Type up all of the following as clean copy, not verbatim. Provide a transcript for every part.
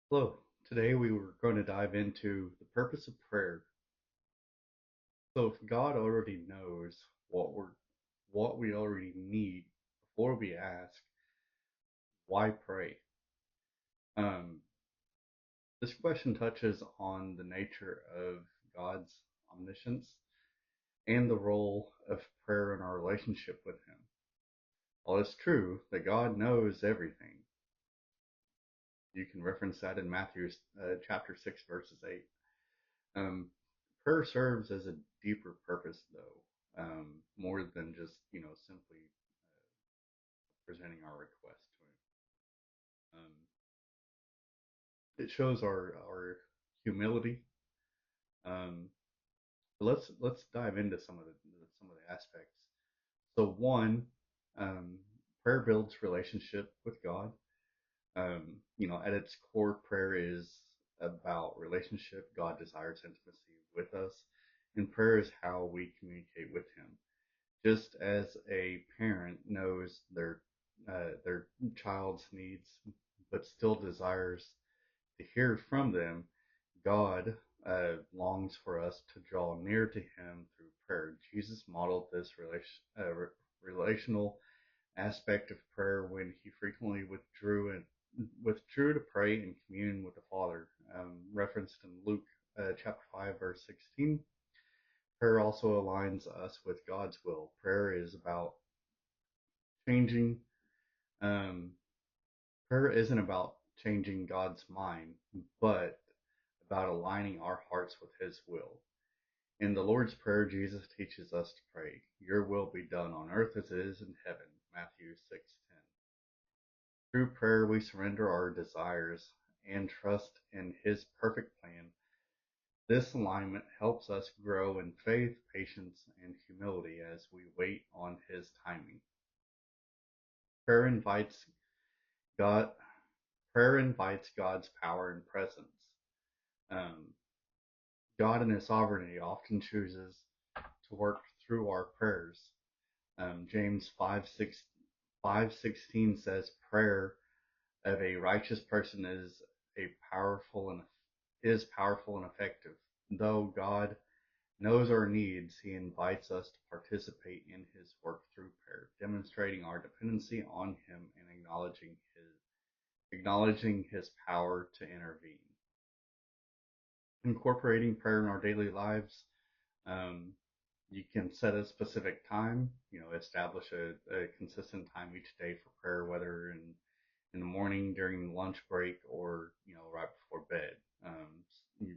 Hello. Today we were going to dive into the purpose of prayer. So if God already knows what we already need before we ask, why pray? Um, this question touches on the nature of God's omniscience and the role of prayer in our relationship with Him. While it's true that God knows everything, you can reference that in Matthew chapter 6, verses 8. Um, Prayer serves as a deeper purpose, though, more than just simply presenting our request to Him. It shows our humility. Um, let's dive into some of the aspects. So one, um, prayer builds relationship with God. At its core, prayer is about relationship. God desires intimacy with us, and prayer is how we communicate with Him. Just as a parent knows their child's needs, but still desires to hear from them, God longs for us to draw near to Him through prayer. Jesus modeled this relational aspect of prayer when He frequently withdrew to pray and commune with the Father, referenced in Luke chapter 5, verse 16. Prayer also aligns us with God's will. Prayer is about changing. Um, Prayer isn't about changing God's mind, but about aligning our hearts with His will. In the Lord's Prayer, Jesus teaches us to pray, "Your will be done on earth as it is in heaven." Matthew 6:10. Through prayer, we surrender our desires and trust in His perfect plan. This alignment helps us grow in faith, patience, and humility as we wait on His timing. Prayer invites God. Prayer invites God's power and presence. Um, God in His sovereignty often chooses to work through our prayers. James 5:16 says, "Prayer of a righteous person a powerful and powerful and effective. Though God knows our needs, He invites us to participate in His work through prayer, demonstrating our dependency on Him and acknowledging His power to intervene." Incorporating prayer in our daily lives. Um, you can set a specific time, establish a consistent time each day for prayer, whether in the morning, during lunch break, or, right before bed. You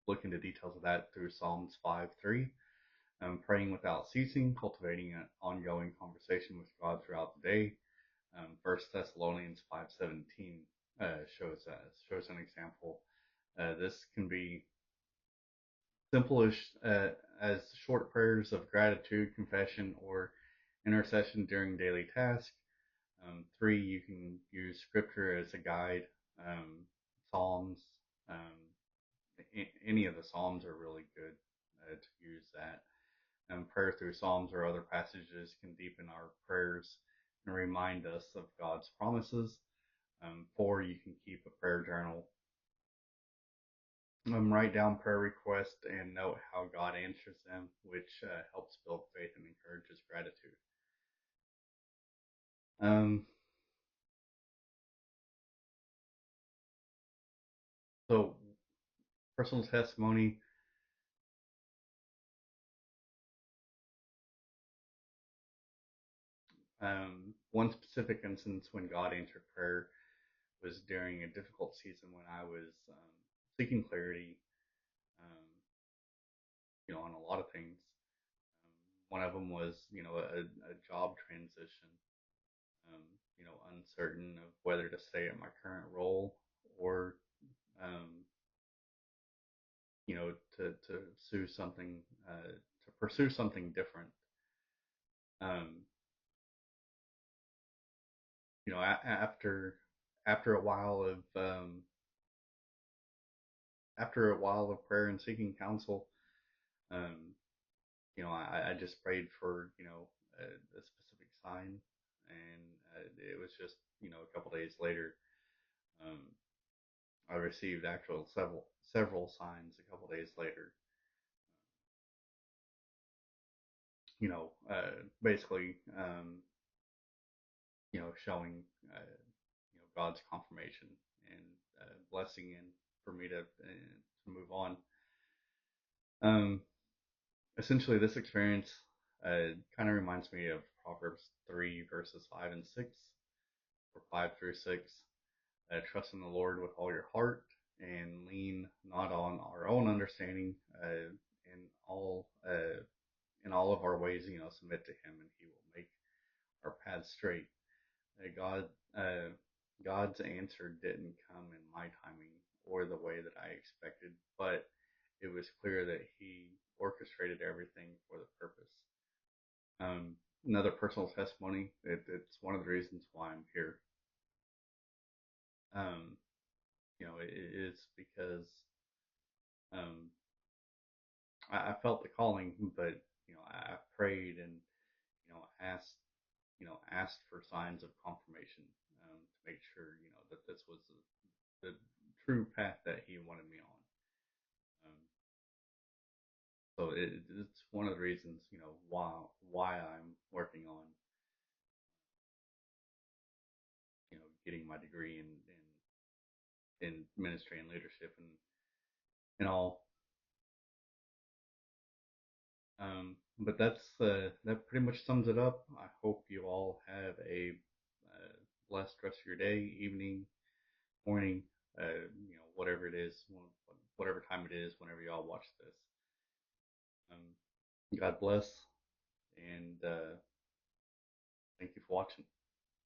look into details of that through Psalms 5:3. Praying without ceasing, cultivating an ongoing conversation with God throughout the day. 1 Thessalonians 5:17 shows an example. This can be simple as short prayers of gratitude, confession, or intercession during daily tasks. Three, you can use scripture as a guide. Psalms, um, any of the Psalms are really good to use that. Prayer through Psalms or other passages can deepen our prayers and remind us of God's promises. Four, you can keep a prayer journal. Write down prayer requests and note how God answers them, which helps build faith and encourages gratitude. Um, so, personal testimony. One specific instance when God answered prayer was during a difficult season when I was seeking clarity, um, on a lot of things. One of them was, a job transition. Um, uncertain of whether to stay at my current role or um, to sue something, to pursue something different. Um, after a while of prayer and seeking counsel, um, I just prayed for a specific sign, and it was just a couple days later. Um, I received actual several signs a couple days later. Basically, showing God's confirmation and blessing and for me to move on. Um, Essentially, this experience kind of reminds me of Proverbs 3 verses 5 and 6, or 5 through 6. Trust in the Lord with all your heart and lean not on our own understanding. In all in all of our ways, submit to Him, and He will make our paths straight. God, God's answer didn't come in my timing or the way that I expected, but it was clear that He orchestrated everything for the purpose. Another personal testimony. It's one of the reasons why I'm here. Um, it's because um, I felt the calling, but I prayed and asked asked for signs of confirmation to make sure that this was the true path that He wanted me on. Um, so it's one of the reasons why I'm working on getting my degree in ministry and leadership and all. But that pretty much sums it up. I hope you all have a blessed rest of your day, evening, morning, whatever it is, whatever time it is, whenever y'all watch this. God bless, and thank you for watching.